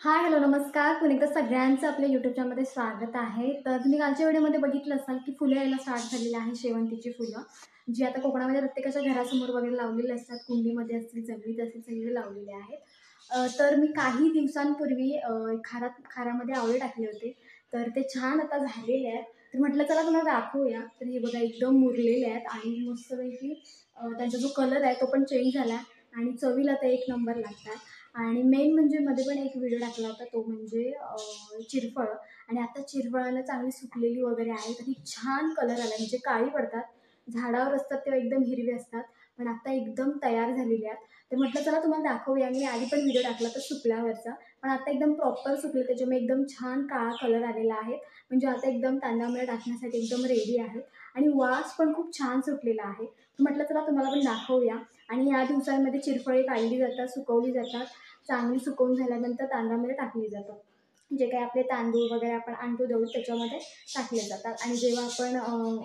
हाय, hello, नमस्कार. पुन्हा एकदा सगळ्यांचं आपल्या यूट्यूब चॅनलमध्ये स्वागत आहे. तर तुम्ही कालच्या व्हिडिओमध्ये बघितलं असाल की फुलं यायला स्टार्ट झालेली आहे, शेवंतीची फुलं, जी आता कोकणामध्ये प्रत्येकाच्या घरासमोर वगैरे लावलेली असतात. कुंडीमध्ये असतील, जमिनीत असतील, सगळीकडे लावलेले आहेत. तर मी काही दिवसांपूर्वी खारामध्ये आवळे टाकले होते. तर ते छान आता झालेले आहेत. तर म्हटलं चला तुम्हाला दाखवूया. तर हे बघा एकदम मुरलेले आहेत आणि मस्तपैकी त्यांचा जो कलर आहे तो पण चेंज झाला आणि चवीला तर एक नंबर लागतात. आणि मेन म्हणजे मध्ये पण एक व्हिडिओ टाकला होता, तो म्हणजे चिरफळं. आणि आता चिरफळाला चांगली सुकलेली वगैरे आहे, तर ती छान कलर आला, म्हणजे काळी पडतात. झाडावर असतात तेव्हा एकदम हिरवे असतात, पण आता एकदम तयार झालेली आहेत. तर म्हटलं चला तुम्हाला दाखवूया. मी आधी पण व्हिडिओ टाकला तर सुकल्यावरचा, पण आता एकदम प्रॉपर सुकले, त्याच्यामुळे एकदम छान काळा कलर आलेला आहे. म्हणजे आता एकदम तांदळामध्ये टाकण्यासाठी एकदम रेडी आहे आणि वास पण खूप छान सुटलेला आहे. तर म्हटलं चला तुम्हाला पण दाखवूया. आणि या दिवसांमध्ये चिरफळे काढली जातात, सुकवली जातात. चांगली सुकवून झाल्यानंतर तांदळामध्ये टाकली जातात. जे काही आपले तांदूळ वगैरे आपण आणतो दळून त्याच्यामध्ये टाकले जातात. आणि जेव्हा आपण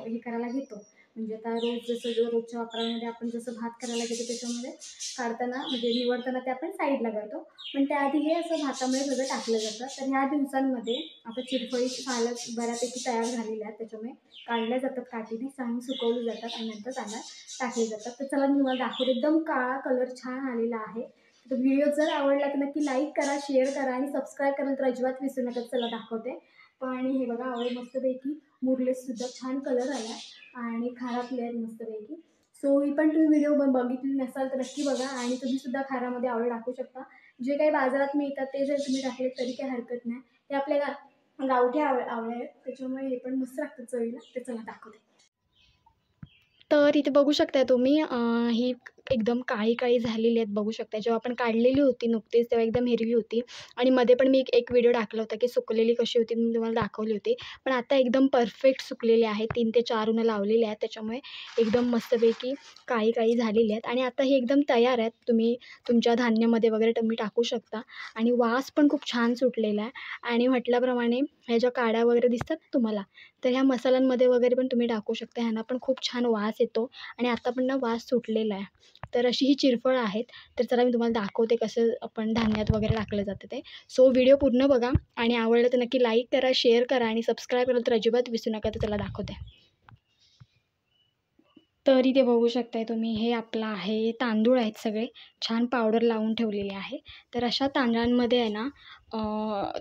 हे करायला घेतो, म्हणजे आता रोज जसं रोजच्या वापरामध्ये आपण जसं भात करायला घेतो त्याच्यामध्ये काढताना म्हणजे निवडताना ते आपण साईडला करतो. पण त्याआधी हे असं भातामध्ये सगळं टाकलं जातं. तर ह्या दिवसांमध्ये आता चिरफळी सालं बऱ्यापैकी तयार झालेल्या आहेत, त्याच्यामुळे काढल्या जातात काठीने, चांगली सुकवली जातात आणि नंतर तांदळात टाकले जातात. तर चला मी तुम्हाला दाखवते. एकदम काळा कलर छान आलेला आहे. तर व्हिडिओ जर आवडला तर नक्की लाईक करा, शेअर करा आणि सबस्क्राईब करायला तर अजिबात विसरू नका. चला दाखवते. पण हे बघा, आवळे मस्तपैकी मुरले सुद्धा, छान कलर आला आणि खारातले आहेत मस्तपैकी. सो ही पण तुम्ही व्हिडिओ बघितली नसाल तर नक्की बघा आणि तुम्ही सुद्धा खारामध्ये आवळे टाकू शकता. जे काही बाजारात मिळतात ते जर तुम्ही टाकले तरी काही हरकत नाही. ते आपल्या गावठी आवळे आहेत, त्याच्यामुळे हे पण मस्त लागतं चवीला. ते चला दाखवते. तर इथे बघू शकताय तुम्ही, ही एकदम काळी-काळी झालेली आहेत, बघू शकता. जेव्हा आपण काढलेली होती नुकतीच तेव्हा एकदम हिरवी होती आणि मध्ये पण मी एक व्हिडिओ टाकला होता, की सुकलेली कशी होती मी तुम्हाला दाखवली होती. पण आता एकदम परफेक्ट सुकलेली आहे. 3 ते 4 उन्हं लावलेली आहेत, त्याच्यामुळे एकदम मस्तपैकी काळी-काळी झालेली आहेत आणि आता ही एकदम तयार आहेत. तुम्ही तुमच्या धान्यामध्ये वगैरे तुम्ही टाकू शकता आणि वास पण खूप छान सुटलेला आहे. आणि म्हटल्याप्रमाणे ह्या ज्या काड्या वगैरे दिसतात ना तुम्हाला, तर ह्या मसाल्यांमध्ये वगैरे पण तुम्ही टाकू शकता. ह्यांना पण खूप छान वास येतो आणि आता पण ना वास सुटलेला आहे. तर अशी ही चिरफळं आहेत. तर चला मी तुम्हाला दाखवते कसं आपण धान्यात वगैरे टाकलं जातं ते. सो व्हिडिओ पूर्ण बघा आणि आवडलं तर नक्की लाईक करा, शेअर करा आणि सबस्क्राईब करायला तर अजिबात विसरू नका. तर चला दाखवते. तर इथे बघू शकताय तुम्ही, हे आपलं आहे, तांदूळ आहेत सगळे, छान पावडर लावून ठेवलेली आहे. तर अशा तांदळांमध्ये आहे ना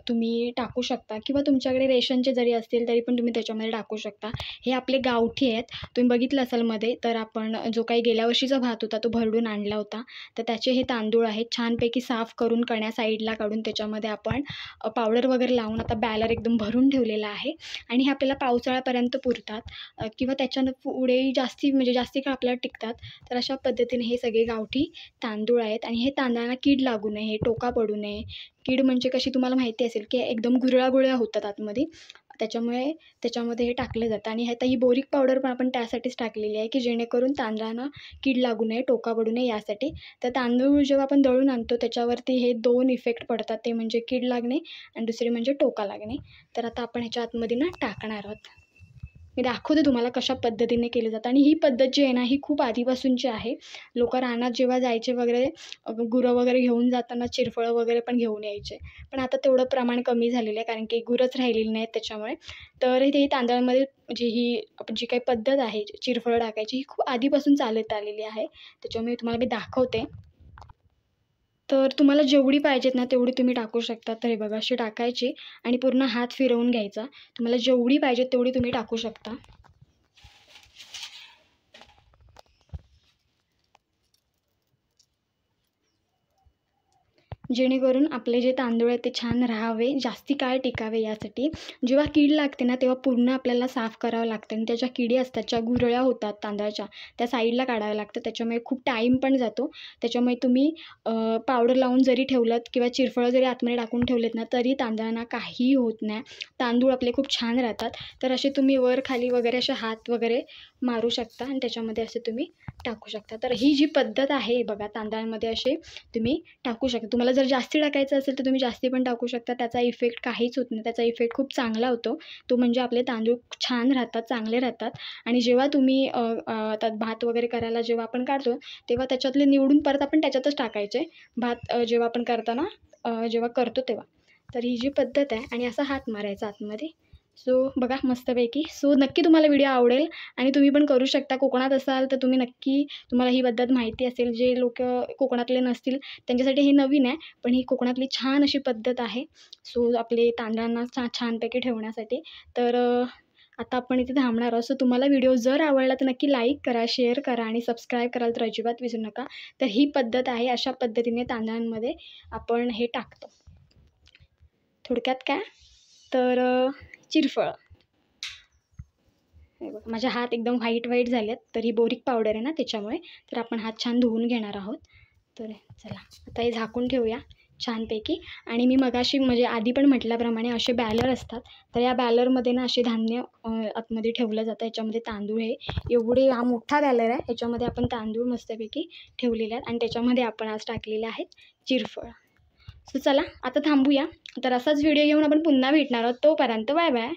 तुम्ही टाकू शकता किंवा तुमच्याकडे रेशनचे जरी असतील तरी पण तुम्ही त्याच्यामध्ये टाकू शकता. हे आपले गावठी आहेत. तुम्ही बघितलं असाल मध्ये, तर आपण जो काही गेल्या वर्षीचा भात होता तो भरडून आणला होता. तर त्याचे हे तांदूळ आहेत. छानपैकी साफ करून कण्या साईडला काढून त्याच्यामध्ये आपण पावडर वगैरे लावून आता बॅलर एकदम भरून ठेवलेला आहे आणि हे आपल्याला पावसाळ्यापर्यंत पुरतात. किंवा त्याच्यानं पुढेही जास्ती म्हणजे जास्ती काळ आपल्याला टिकतात. तर अशा पद्धतीने हे सगळे गावठी तांदूळ आहेत आणि हे तांदळांना कीड लागू नये, टोका पडू नये. कीड म्हणजे कशी तुम्हाला माहिती असेल, की एकदम गुरळ्या-गुरळ्या होतात आतमध्ये. त्याच्यामुळे त्याच्यामध्ये हे टाकलं जातं आणि आता ही बोरिक पावडर पण आपण त्यासाठीच टाकलेली आहे, की जेणेकरून तांदळांना कीड लागू नये, टोका पडू नये यासाठी. तर तांदूळ जेव्हा आपण दळून आणतो त्याच्यावरती हे 2 इफेक्ट पडतात. ते म्हणजे कीड लागणे आणि दुसरे म्हणजे टोका लागणे. तर आता आपण ह्याच्या आतमध्ये ना टाकणार आहोत. मी दाखवते तुम्हाला कशा पद्धतीने केलं जातं आणि ही पद्धत जी आहे ना, ही खूप आधीपासूनची आहे. लोकं रानात जेव्हा जायचे वगैरे, गुरं वगैरे घेऊन जाताना चिरफळं वगैरे पण घेऊन यायचे. पण आता तेवढं प्रमाण कमी झालेलं आहे, कारण की गुरंच राहिलेली नाहीत त्याच्यामुळे. तर इथे तांदळामध्ये म्हणजे ही आपण जी काही पद्धत आहे चिरफळं टाकायची, ही खूप आधीपासून चालत आलेली आहे. त्याच्यामुळे तुम्हाला मी दाखवते. तर तुम्हाला जेवढी पाहिजेत ना, तेवढी तुम्ही टाकू शकता. तर हे बघा, अशी टाकायची आणि पूर्ण हात फिरवून घ्यायचा. तुम्हाला जेवढी पाहिजे तेवढी तुम्ही टाकू शकता. जेणेकरून आपले जे तांदूळ आहेत ते छान राहावे, जास्ती काळ टिकावे यासाठी. जेव्हा कीड लागते ना, तेव्हा पूर्ण आपल्याला साफ करावं लागतं आणि त्या ज्या किडी असतात, ज्या गुठळ्या होतात तांदळाच्या, त्या साईडला काढाव्या लागतात. त्याच्यामुळे खूप टाईम पण जातो. त्याच्यामुळे तुम्ही पावडर लावून जरी ठेवलत किंवा चिरफळं जरी आतमध्ये टाकून ठेवलेत ना, तरी तांदळांना काहीही होत नाही. तांदूळ आपले खूप छान राहतात. तर असे तुम्ही वर खाली वगैरे असे हात वगैरे मारू शकता आणि त्याच्यामध्ये असे तुम्ही टाकू शकता. तर ही जी पद्धत आहे बघा, तांदळांमध्ये असे तुम्ही टाकू शकता. तुम्हाला जर जास्ती टाकायचं असेल तर तुम्ही जास्ती पण टाकू शकता. त्याचा इफेक्ट काहीच होत नाही. त्याचा इफेक्ट खूप चांगला होतो. तो म्हणजे आपले तांदूळ छान राहतात, चांगले राहतात आणि जेव्हा तुम्ही आता भात वगैरे करायला जेव्हा आपण काढतो, तेव्हा त्याच्यातले निवडून परत आपण त्याच्यातच टाकायचे. भात जेव्हा आपण करताना जेव्हा करतो तेव्हा. तर ही जी पद्धत आहे आणि असा हात मारायचा आतमध्ये. सो बघा मस्तपैकी. सो नक्की तुम्हाला व्हिडिओ आवडेल आणि तुम्ही पण करू शकता. कोकणात असाल तर तुम्ही नक्की, तुम्हाला ही पद्धत माहिती असेल. जे लोकं कोकणातले नसतील त्यांच्यासाठी हे नवीन आहे, पण ही कोकणातली छान अशी पद्धत आहे. सो आपले तांदळांना छानपैकी ठेवण्यासाठी. तर आता आपण इथे थांबणार आहोत. सो तुम्हाला व्हिडिओ जर आवडला तर नक्की लाईक करा, शेअर करा आणि सबस्क्राईब करायला तर अजिबात विसरू नका. तर ही पद्धत आहे, अशा पद्धतीने तांदळांमध्ये आपण हे टाकतो. थोडक्यात काय तर चिरफळ. हे बघा माझे हात एकदम व्हाईट झालेत. तर ही बोरिक पावडर आहे ना त्याच्यामुळे. तर आपण हात छान धुवून घेणार आहोत. तर चला आता हे झाकून ठेवूया छानपैकी. आणि मी मगाशी म्हणजे आधी पण म्हटल्याप्रमाणे असे बॅलर असतात. तर या बॅलरमध्ये ना असे धान्य आतमध्ये ठेवलं जातं. याच्यामध्ये तांदूळ हे एवढे, हा मोठा बॅलर आहे. याच्यामध्ये आपण तांदूळ मस्तपैकी ठेवलेले आहेत आणि त्याच्यामध्ये आपण आज टाकलेले आहेत चिरफळ. सो चला आता थांबूया. तर असाच व्हिडिओ घेऊन आपण पुन्हा भेटणार आहोत. तोपर्यंत बाय बाय.